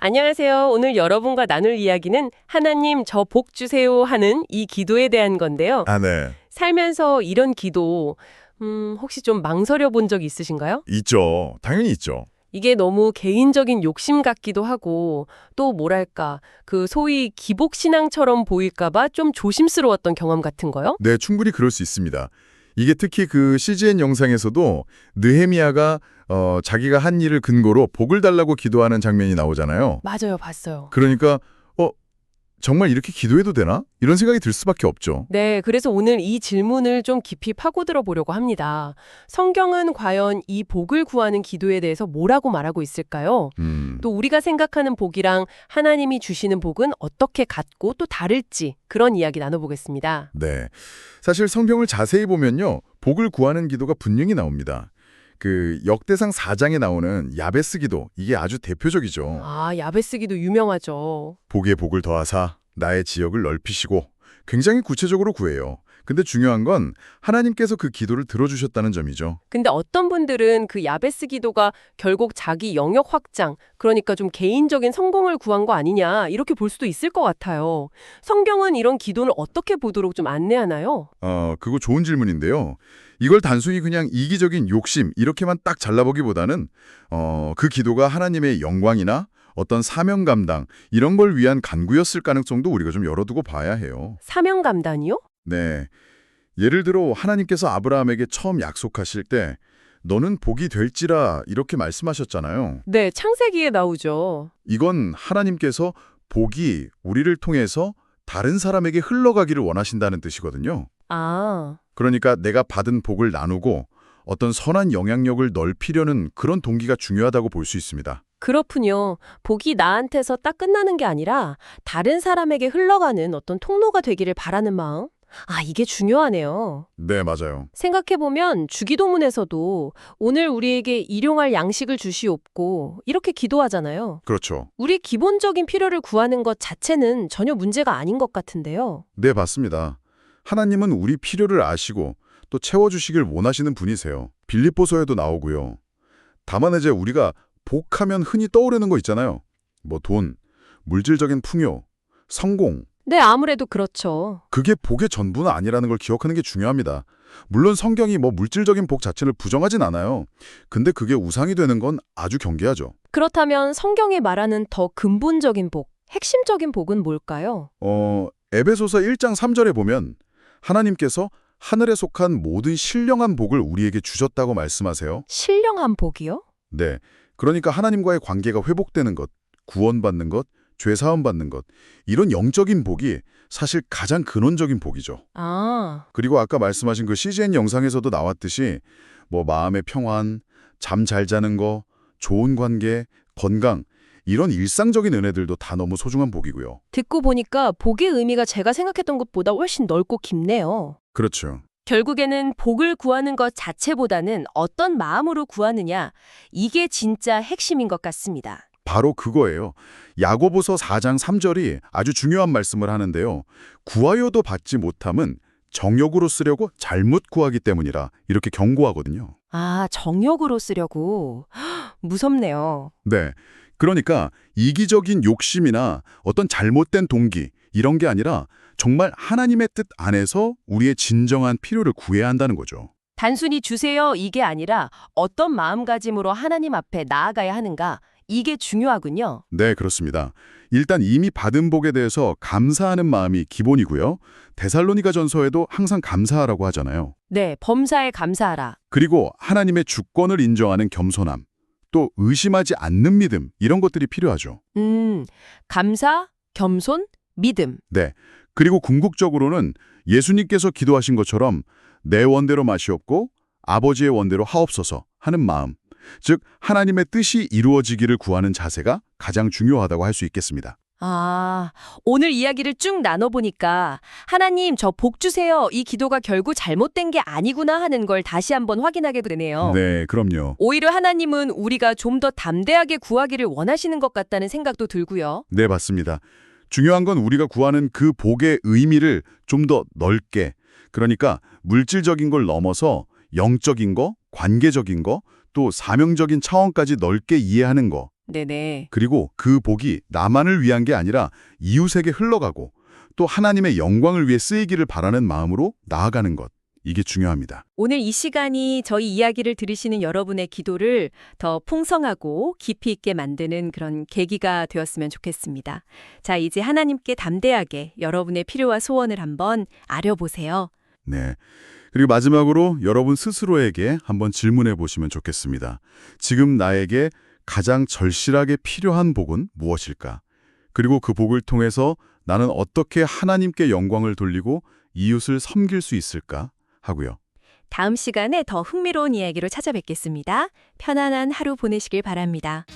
안녕하세요. 오늘 여러분과 나눌 이야기는 하나님 저 복 주세요 하는 이 기도에 대한 건데요. 아, 네. 살면서 이런 기도, 혹시 좀 망설여 본 적 있으신가요? 있죠. 당연히 있죠. 이게 너무 개인적인 욕심 같기도 하고 또 뭐랄까 그 소위 기복신앙처럼 보일까 봐 좀 조심스러웠던 경험 같은 거요? 네, 충분히 그럴 수 있습니다. 이게 특히 그 CGN 영상에서도 느헤미야가 자기가 한 일을 근거로 복을 달라고 기도하는 장면이 나오잖아요. 맞아요. 봤어요. 그러니까 정말 이렇게 기도해도 되나? 이런 생각이 들 수밖에 없죠. 네, 그래서 오늘 이 질문을 좀 깊이 파고들어 보려고 합니다. 성경은 과연 이 복을 구하는 기도에 대해서 뭐라고 말하고 있을까요? 또 우리가 생각하는 복이랑 하나님이 주시는 복은 어떻게 같고 또 다를지 그런 이야기 나눠보겠습니다. 네. 사실 성경을 자세히 보면요. 복을 구하는 기도가 분명히 나옵니다. 그 역대상 4장에 나오는 야베스 기도, 이게 아주 대표적이죠. 아, 야베스 기도 유명하죠. 복에 복을 더하사 나의 지역을 넓히시고 굉장히 구체적으로 구해요. 근데 중요한 건 하나님께서 그 기도를 들어주셨다는 점이죠. 근데 어떤 분들은 그 야베스 기도가 결국 자기 영역 확장, 그러니까 좀 개인적인 성공을 구한 거 아니냐 이렇게 볼 수도 있을 것 같아요. 성경은 이런 기도를 어떻게 보도록 좀 안내하나요? 그거 좋은 질문인데요. 이걸 단순히 그냥 이기적인 욕심 이렇게만 딱 잘라보기보다는 그 기도가 하나님의 영광이나 어떤 사명 감당 이런 걸 위한 간구였을 가능성도 우리가 좀 열어두고 봐야 해요. 사명 감단이요? 네. 예를 들어 하나님께서 아브라함에게 처음 약속하실 때 너는 복이 될지라 이렇게 말씀하셨잖아요. 네, 창세기에 나오죠. 이건 하나님께서 복이 우리를 통해서 다른 사람에게 흘러가기를 원하신다는 뜻이거든요. 아, 그러니까 내가 받은 복을 나누고 어떤 선한 영향력을 넓히려는 그런 동기가 중요하다고 볼 수 있습니다. 그렇군요. 복이 나한테서 딱 끝나는 게 아니라 다른 사람에게 흘러가는 어떤 통로가 되기를 바라는 마음? 아, 이게 중요하네요. 네, 맞아요. 생각해보면 주기도문에서도 오늘 우리에게 일용할 양식을 주시옵고 이렇게 기도하잖아요. 그렇죠. 우리 기본적인 필요를 구하는 것 자체는 전혀 문제가 아닌 것 같은데요. 네, 맞습니다. 하나님은 우리 필요를 아시고 또 채워주시길 원하시는 분이세요. 빌립보서에도 나오고요. 다만 이제 우리가 복하면 흔히 떠오르는 거 있잖아요. 뭐 돈, 물질적인 풍요, 성공. 네, 아무래도 그렇죠. 그게 복의 전부는 아니라는 걸 기억하는 게 중요합니다. 물론 성경이 뭐 물질적인 복 자체를 부정하진 않아요. 근데 그게 우상이 되는 건 아주 경계하죠. 그렇다면 성경이 말하는 더 근본적인 복, 핵심적인 복은 뭘까요? 에베소서 1장 3절에 보면 하나님께서 하늘에 속한 모든 신령한 복을 우리에게 주셨다고 말씀하세요. 신령한 복이요? 네. 그러니까 하나님과의 관계가 회복되는 것, 구원받는 것, 죄 사함 받는 것, 이런 영적인 복이 사실 가장 근원적인 복이죠. 아, 그리고 아까 말씀하신 그 CGN 영상에서도 나왔듯이 뭐 마음의 평안, 잠 잘 자는 거, 좋은 관계, 건강 이런 일상적인 은혜들도 다 너무 소중한 복이고요. 듣고 보니까 복의 의미가 제가 생각했던 것보다 훨씬 넓고 깊네요. 그렇죠. 결국에는 복을 구하는 것 자체보다는 어떤 마음으로 구하느냐, 이게 진짜 핵심인 것 같습니다. 바로 그거예요. 야고보서 4장 3절이 아주 중요한 말씀을 하는데요. 구하여도 받지 못함은 정욕으로 쓰려고 잘못 구하기 때문이라 이렇게 경고하거든요. 아, 정욕으로 쓰려고. 헉, 무섭네요. 네. 그러니까 이기적인 욕심이나 어떤 잘못된 동기 이런 게 아니라 정말 하나님의 뜻 안에서 우리의 진정한 필요를 구해야 한다는 거죠. 단순히 주세요 이게 아니라 어떤 마음가짐으로 하나님 앞에 나아가야 하는가, 이게 중요하군요. 네, 그렇습니다. 일단 이미 받은 복에 대해서 감사하는 마음이 기본이고요. 데살로니가 전서에도 항상 감사하라고 하잖아요. 네, 범사에 감사하라. 그리고 하나님의 주권을 인정하는 겸손함, 또 의심하지 않는 믿음 이런 것들이 필요하죠. 감사, 겸손, 믿음. 네. 그리고 궁극적으로는 예수님께서 기도하신 것처럼 내 원대로 마시옵고 아버지의 원대로 하옵소서 하는 마음, 즉 하나님의 뜻이 이루어지기를 구하는 자세가 가장 중요하다고 할 수 있겠습니다. 아, 오늘 이야기를 쭉 나눠보니까 하나님 저 복 주세요 이 기도가 결국 잘못된 게 아니구나 하는 걸 다시 한번 확인하게 되네요. 네, 그럼요. 오히려 하나님은 우리가 좀 더 담대하게 구하기를 원하시는 것 같다는 생각도 들고요. 네, 맞습니다. 중요한 건 우리가 구하는 그 복의 의미를 좀 더 넓게, 그러니까 물질적인 걸 넘어서 영적인 거, 관계적인 거, 또 사명적인 차원까지 넓게 이해하는 거, 네네. 그리고 그 복이 나만을 위한 게 아니라 이웃에게 흘러가고 또 하나님의 영광을 위해 쓰이기를 바라는 마음으로 나아가는 것. 이게 중요합니다. 오늘 이 시간이 저희 이야기를 들으시는 여러분의 기도를 더 풍성하고 깊이 있게 만드는 그런 계기가 되었으면 좋겠습니다. 자, 이제 하나님께 담대하게 여러분의 필요와 소원을 한번 아려보세요. 네. 그리고 마지막으로 여러분 스스로에게 한번 질문해 보시면 좋겠습니다. 지금 나에게 가장 절실하게 필요한 복은 무엇일까? 그리고 그 복을 통해서 나는 어떻게 하나님께 영광을 돌리고 이웃을 섬길 수 있을까? 하고요. 다음 시간에 더 흥미로운 이야기로 찾아뵙겠습니다. 편안한 하루 보내시길 바랍니다.